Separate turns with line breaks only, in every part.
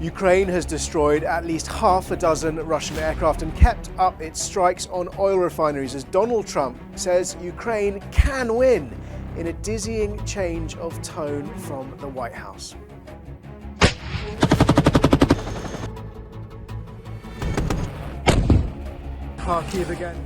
Ukraine has destroyed at least half a dozen Russian aircraft and kept up its strikes on oil refineries as Donald Trump says Ukraine can win in a dizzying change of tone from the White House. Kharkiv again.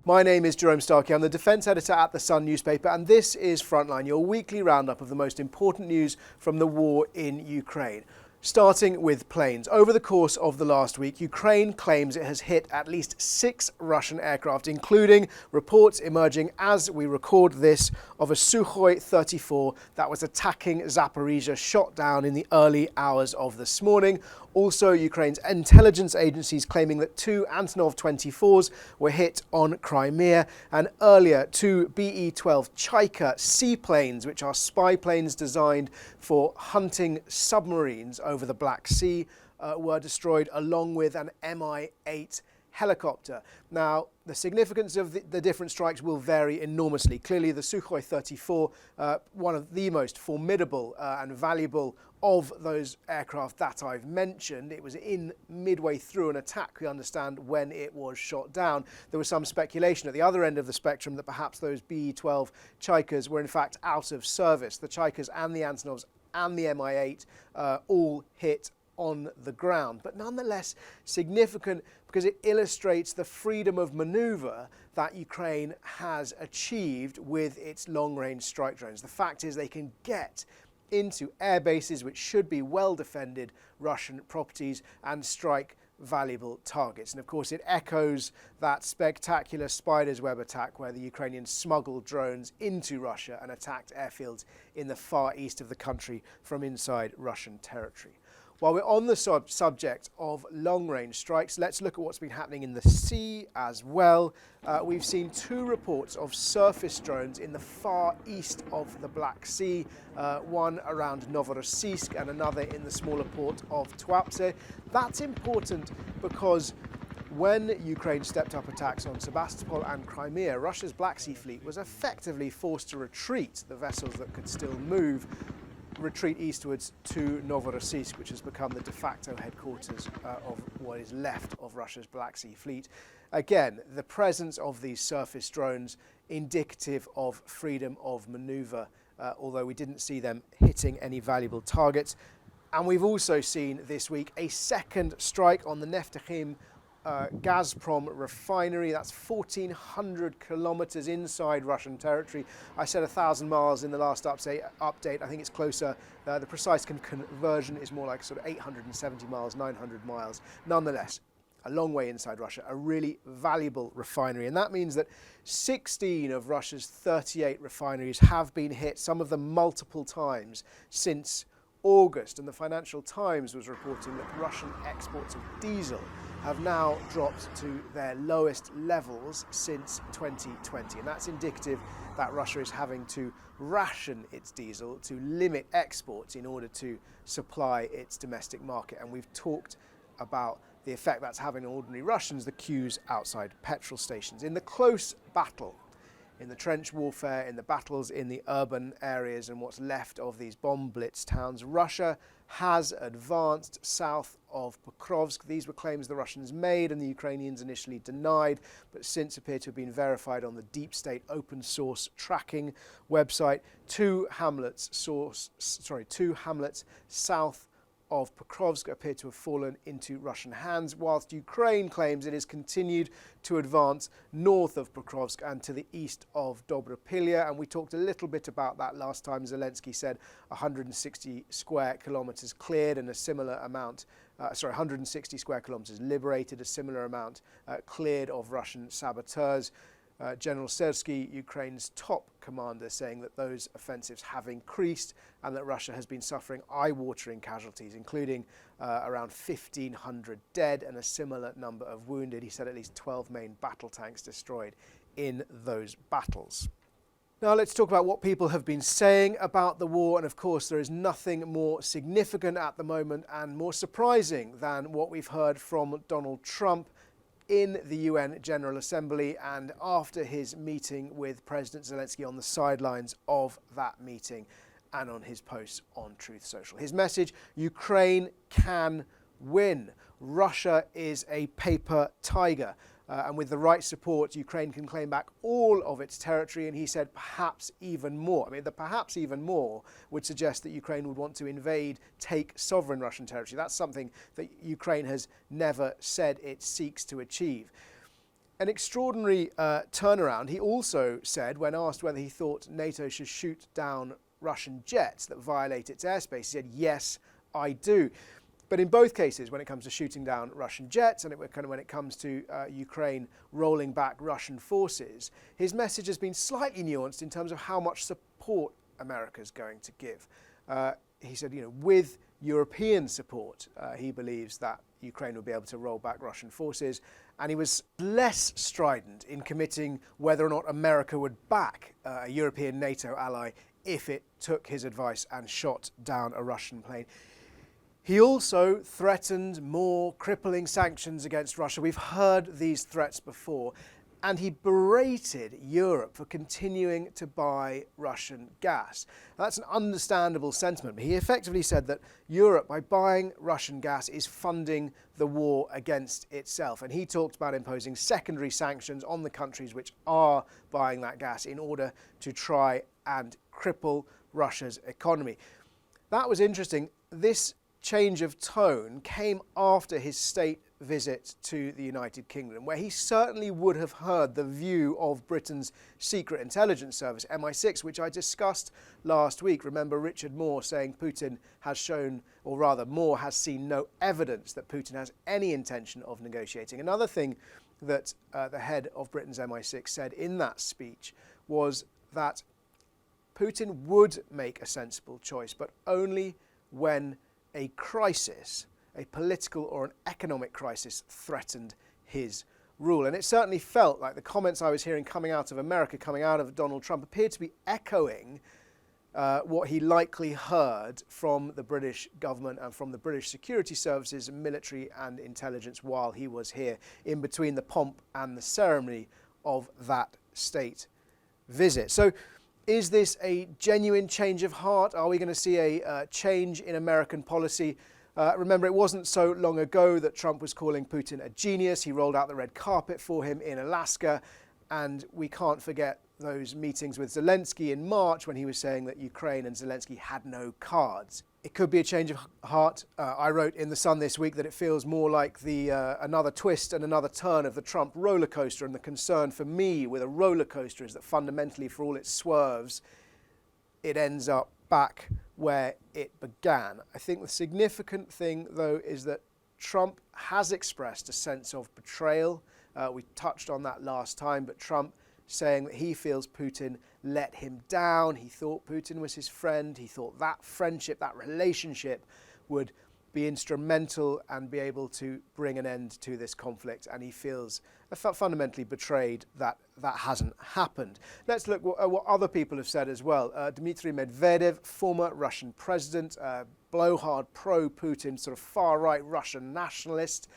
My name is Jerome Starkey. I'm the defence editor at The Sun newspaper, and this is Frontline, your weekly roundup of the most important news from the war in Ukraine. Starting with planes. Over the course of the last week, Ukraine claims it has hit at least 6 Russian aircraft, including reports emerging as we record this of a Sukhoi 34 that was attacking Zaporizhzhia, shot down in the early hours of this morning. Also, Ukraine's intelligence agencies claiming that 2 Antonov 24s were hit on Crimea, and earlier 2 BE-12 Chaika seaplanes, which are spy planes designed for hunting submarines over the Black Sea, were destroyed, along with an Mi-8 helicopter. Now, the significance of the different strikes will vary enormously. Clearly, the Sukhoi 34, one of the most formidable and valuable of those aircraft that I've mentioned. It was in midway through an attack, we understand, when it was shot down. There was some speculation at the other end of the spectrum that perhaps those BE-12 Chaikas were in fact out of service. The Chaikas and the Antonovs and the Mi-8 all hit on the ground, but nonetheless significant because it illustrates the freedom of manoeuvre that Ukraine has achieved with its long-range strike drones. The fact is they can get into air bases which should be well-defended Russian properties and strike valuable targets. And of course it echoes that spectacular spider's web attack where the Ukrainians smuggled drones into Russia and attacked airfields in the far east of the country from inside Russian territory. While we're on the subject of long-range strikes, let's look at what's been happening in the sea as well. We've seen 2 reports of surface drones in the far east of the Black Sea, one around Novorossiysk and another in the smaller port of Tuapse. That's important because when Ukraine stepped up attacks on Sebastopol and Crimea, Russia's Black Sea fleet was effectively forced to retreat. The vessels that could still move retreat eastwards to Novorossiysk, which has become the de facto headquarters of what is left of Russia's Black Sea fleet. Again, the presence of these surface drones indicative of freedom of manoeuvre, although we didn't see them hitting any valuable targets. And we've also seen this week a second strike on the Neftechim Gazprom refinery. That's 1,400 kilometers inside Russian territory. I said 1,000 miles in the last update. I think it's closer. The precise conversion is more like sort of 870 miles, 900 miles. Nonetheless, a long way inside Russia, a really valuable refinery. And that means that 16 of Russia's 38 refineries have been hit, some of them multiple times since August. And the Financial Times was reporting that Russian exports of diesel have now dropped to their lowest levels since 2020. And that's indicative that Russia is having to ration its diesel to limit exports in order to supply its domestic market. And we've talked about the effect that's having on ordinary Russians, the queues outside petrol stations. In the close battle, in the trench warfare, in the battles in the urban areas and what's left of these bomb-blitz towns, Russia has advanced south of Pokrovsk. These were claims the Russians made and the Ukrainians initially denied, but since appear to have been verified on the deep state open source tracking website. 2 hamlets south of Pokrovsk appear to have fallen into Russian hands, whilst Ukraine claims it has continued to advance north of Pokrovsk and to the east of Dobropilya. And we talked a little bit about that last time. Zelensky said 160 square kilometers cleared and a similar amount, 160 square kilometers liberated, a similar amount cleared of Russian saboteurs. General Syrsky, Ukraine's top commander, saying that those offensives have increased and that Russia has been suffering eye-watering casualties, including around 1,500 dead and a similar number of wounded. He said at least 12 main battle tanks destroyed in those battles. Now let's talk about what people have been saying about the war, and of course there is nothing more significant at the moment and more surprising than what we've heard from Donald Trump in the UN General Assembly and after his meeting with President Zelensky on the sidelines of that meeting. and on his posts on Truth Social. His message: Ukraine can win. Russia is a paper tiger. And with the right support, Ukraine can claim back all of its territory, and he said perhaps even more. I mean, the perhaps even more would suggest that Ukraine would want to invade, take sovereign Russian territory. That's something that Ukraine has never said it seeks to achieve. An extraordinary turnaround. He also said, when asked whether he thought NATO should shoot down Russian jets that violate its airspace, he said, yes, I do. But in both cases, when it comes to shooting down Russian jets and when it comes to Ukraine rolling back Russian forces, his message has been slightly nuanced in terms of how much support America's going to give. He said, with European support, he believes that Ukraine will be able to roll back Russian forces. And he was less strident in committing whether or not America would back a European NATO ally if it took his advice and shot down a Russian plane. He also threatened more crippling sanctions against Russia. We've heard these threats before. And he berated Europe for continuing to buy Russian gas. That's an understandable sentiment. He effectively said that Europe, by buying Russian gas, is funding the war against itself. And he talked about imposing secondary sanctions on the countries which are buying that gas in order to try and cripple Russia's economy. That was interesting. This change of tone came after his state visit to the United Kingdom, where he certainly would have heard the view of Britain's secret intelligence service, MI6, which I discussed last week. Remember Richard Moore saying Putin has shown, or rather Moore has seen no evidence that Putin has any intention of negotiating. Another thing that the head of Britain's MI6 said in that speech was that Putin would make a sensible choice, but only when a crisis, a political or an economic crisis, threatened his rule. And it certainly felt like the comments I was hearing coming out of America, coming out of Donald Trump, appeared to be echoing what he likely heard from the British government and from the British security services, military and intelligence while he was here, in between the pomp and the ceremony of that state visit. So is this a genuine change of heart? Are we going to see a change in American policy? Remember, it wasn't so long ago that Trump was calling Putin a genius. He rolled out the red carpet for him in Alaska. And we can't forget those meetings with Zelensky in March when he was saying that Ukraine and Zelensky had no cards. It could be a change of heart. I wrote in The Sun this week that it feels more like another twist and another turn of the Trump roller coaster. And the concern for me with a roller coaster is that fundamentally, for all its swerves, it ends up back where it began. I think the significant thing, though, is that Trump has expressed a sense of betrayal. We touched on that last time, but Trump saying that he feels Putin let him down. He thought Putin was his friend. He thought that friendship, that relationship would be instrumental and be able to bring an end to this conflict. And he feels fundamentally betrayed that that hasn't happened. Let's look at what other people have said as well. Dmitry Medvedev, former Russian president, blowhard pro-Putin, sort of far-right Russian nationalist,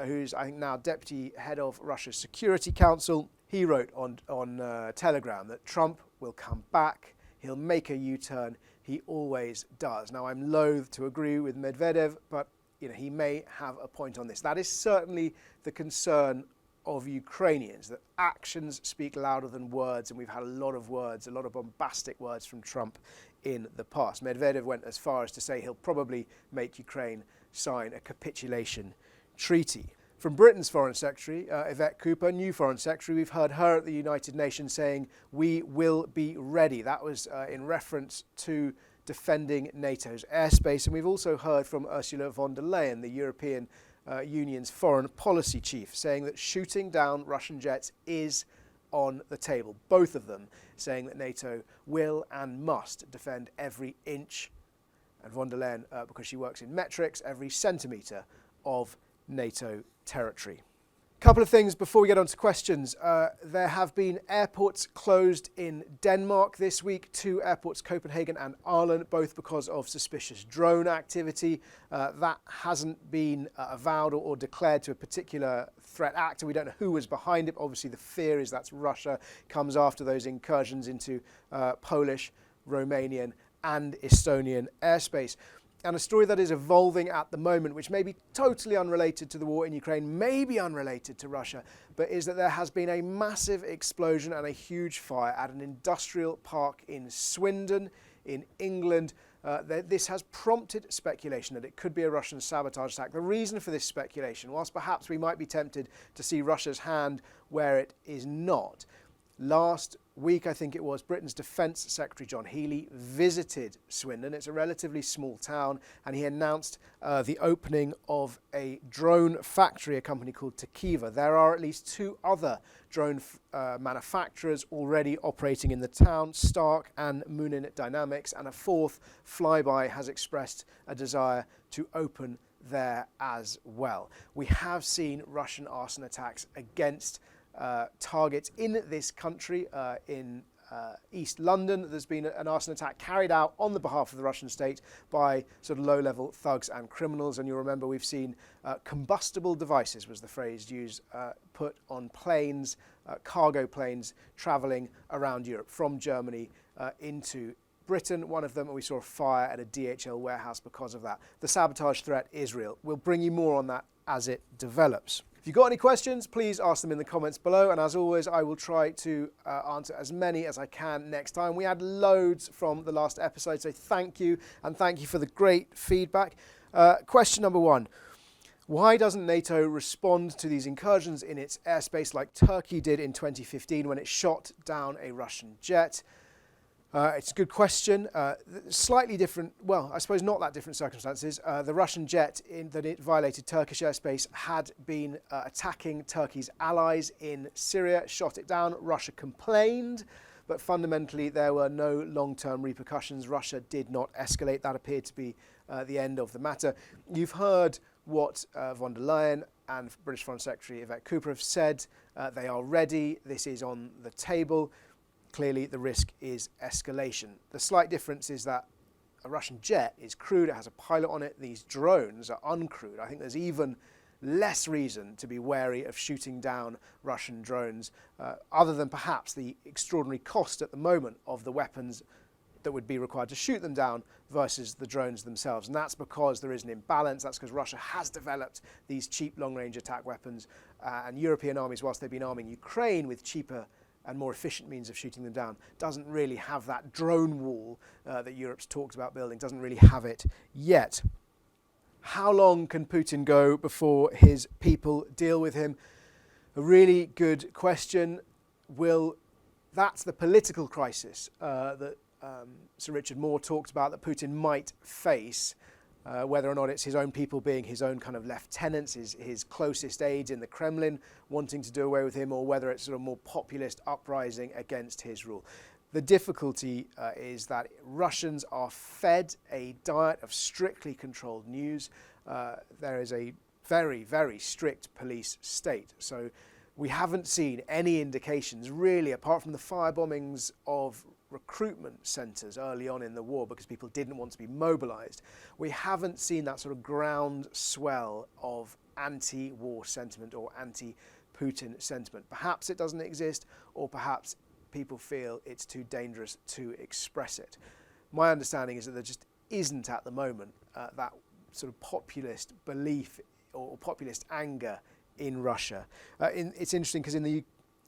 who's, I think, now deputy head of Russia's Security Council. He wrote on Telegram that Trump will come back. He'll make a U-turn. He always does. Now, I'm loath to agree with Medvedev, but he may have a point on this. That is certainly the concern of Ukrainians, that actions speak louder than words, and we've had a lot of words, a lot of bombastic words from Trump in the past. Medvedev went as far as to say he'll probably make Ukraine sign a capitulation treaty. From Britain's Foreign Secretary, Yvette Cooper, new Foreign Secretary, we've heard her at the United Nations saying, "We will be ready." That was in reference to defending NATO's airspace. And we've also heard from Ursula von der Leyen, the European Union's foreign policy chief, saying that shooting down Russian jets is on the table. Both of them saying that NATO will and must defend every inch, and von der Leyen, because she works in metrics, every centimetre of NATO territory. A couple of things before we get on to questions. There have been airports closed in Denmark this week, 2 airports, Copenhagen and Aarhus, both because of suspicious drone activity. That hasn't been avowed or declared to a particular threat actor. We don't know who was behind it. Obviously, the fear is that's Russia comes after those incursions into Polish, Romanian and Estonian airspace. And a story that is evolving at the moment, which may be totally unrelated to the war in Ukraine, may be unrelated to Russia, but is that there has been a massive explosion and a huge fire at an industrial park in Swindon, in England. This has prompted speculation that it could be a Russian sabotage attack. The reason for this speculation, whilst perhaps we might be tempted to see Russia's hand where it is not, last week, I think it was, Britain's Defence Secretary John Healey visited Swindon. It's a relatively small town, and he announced the opening of a drone factory, a company called Takiva. There are at least 2 other drone manufacturers already operating in the town, Stark and Munin Dynamics, and a 4th, Flyby, has expressed a desire to open there as well. We have seen Russian arson attacks against targets in this country. In East London, there's been an arson attack carried out on the behalf of the Russian state by sort of low-level thugs and criminals. And you'll remember we've seen combustible devices, was the phrase used, put on planes, cargo planes travelling around Europe from Germany into Britain. One of them, and we saw a fire at a DHL warehouse because of that. The sabotage threat is real. We'll bring you more on that as it develops. If you've got any questions, please ask them in the comments below. And as always, I will try to answer as many as I can next time. We had loads from the last episode, so thank you. And thank you for the great feedback. Question number 1. Why doesn't NATO respond to these incursions in its airspace like Turkey did in 2015 when it shot down a Russian jet? It's a good question. Slightly different, well, I suppose not that different circumstances. The Russian jet that it violated Turkish airspace had been attacking Turkey's allies in Syria, shot it down. Russia complained, but fundamentally there were no long-term repercussions. Russia did not escalate. That appeared to be the end of the matter. You've heard what von der Leyen and British Foreign Secretary Yvette Cooper have said. They are ready. This is on the table. Clearly, the risk is escalation. The slight difference is that a Russian jet is crewed, it has a pilot on it. These drones are uncrewed. I think there's even less reason to be wary of shooting down Russian drones, other than perhaps the extraordinary cost at the moment of the weapons that would be required to shoot them down versus the drones themselves. And that's because there is an imbalance. That's because Russia has developed these cheap long-range attack weapons, and European armies, whilst they've been arming Ukraine with cheaper and more efficient means of shooting them down, doesn't really have that drone wall that Europe's talked about building, doesn't really have it yet. How long can Putin go before his people deal with him? A really good question. That's the political crisis that Sir Richard Moore talked about that Putin might face. Whether or not it's his own people being his own kind of lieutenants, his closest aides in the Kremlin wanting to do away with him, or whether it's sort of more populist uprising against his rule. The difficulty is that Russians are fed a diet of strictly controlled news. There is a very, very strict police state. So we haven't seen any indications really, apart from the fire bombings of recruitment centres early on in the war because people didn't want to be mobilised. We haven't seen that sort of ground swell of anti-war sentiment or anti-Putin sentiment. Perhaps it doesn't exist, or perhaps people feel it's too dangerous to express it. My understanding is that there just isn't at the moment that sort of populist belief or populist anger in Russia. It's interesting because in the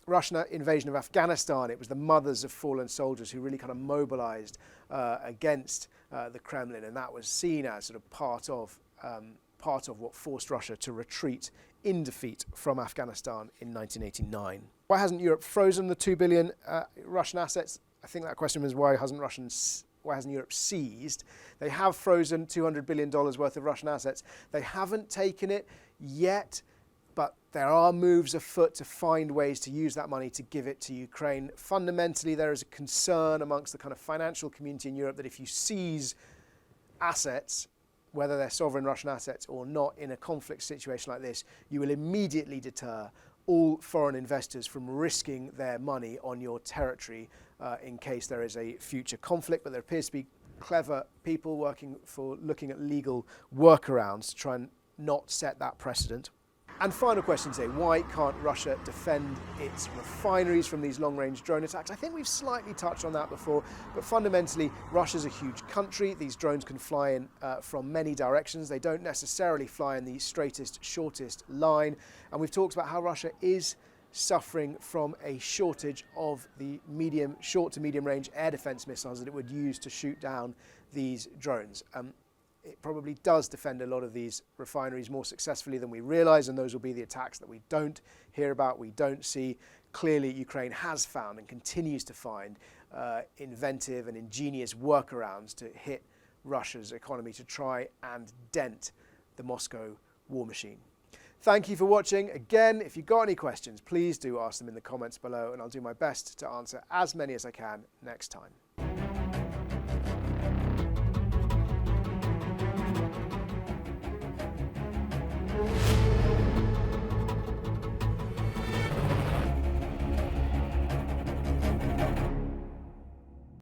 Russian invasion of Afghanistan, it was the mothers of fallen soldiers who really kind of mobilized against the Kremlin, and that was seen as sort of part of what forced Russia to retreat in defeat from Afghanistan in 1989. Why hasn't Europe frozen the 2 billion Russian assets? I think that question was why hasn't Europe seized? They have frozen $200 billion worth of Russian assets. They haven't taken it yet, but there are moves afoot to find ways to use that money to give it to Ukraine. Fundamentally, there is a concern amongst the kind of financial community in Europe that if you seize assets, whether they're sovereign Russian assets or not, in a conflict situation like this, you will immediately deter all foreign investors from risking their money on your territory in case there is a future conflict. But there appears to be clever people looking at legal workarounds to try and not set that precedent. And final question today, why can't Russia defend its refineries from these long-range drone attacks? I think we've slightly touched on that before, but fundamentally, Russia's a huge country. These drones can fly in from many directions. They don't necessarily fly in the straightest, shortest line. And we've talked about how Russia is suffering from a shortage of the short to medium range air defense missiles that it would use to shoot down these drones. It probably does defend a lot of these refineries more successfully than we realise, and those will be the attacks that we don't hear about, we don't see. Clearly, Ukraine has found and continues to find inventive and ingenious workarounds to hit Russia's economy to try and dent the Moscow war machine. Thank you for watching. Again, if you've got any questions, please do ask them in the comments below, and I'll do my best to answer as many as I can next time.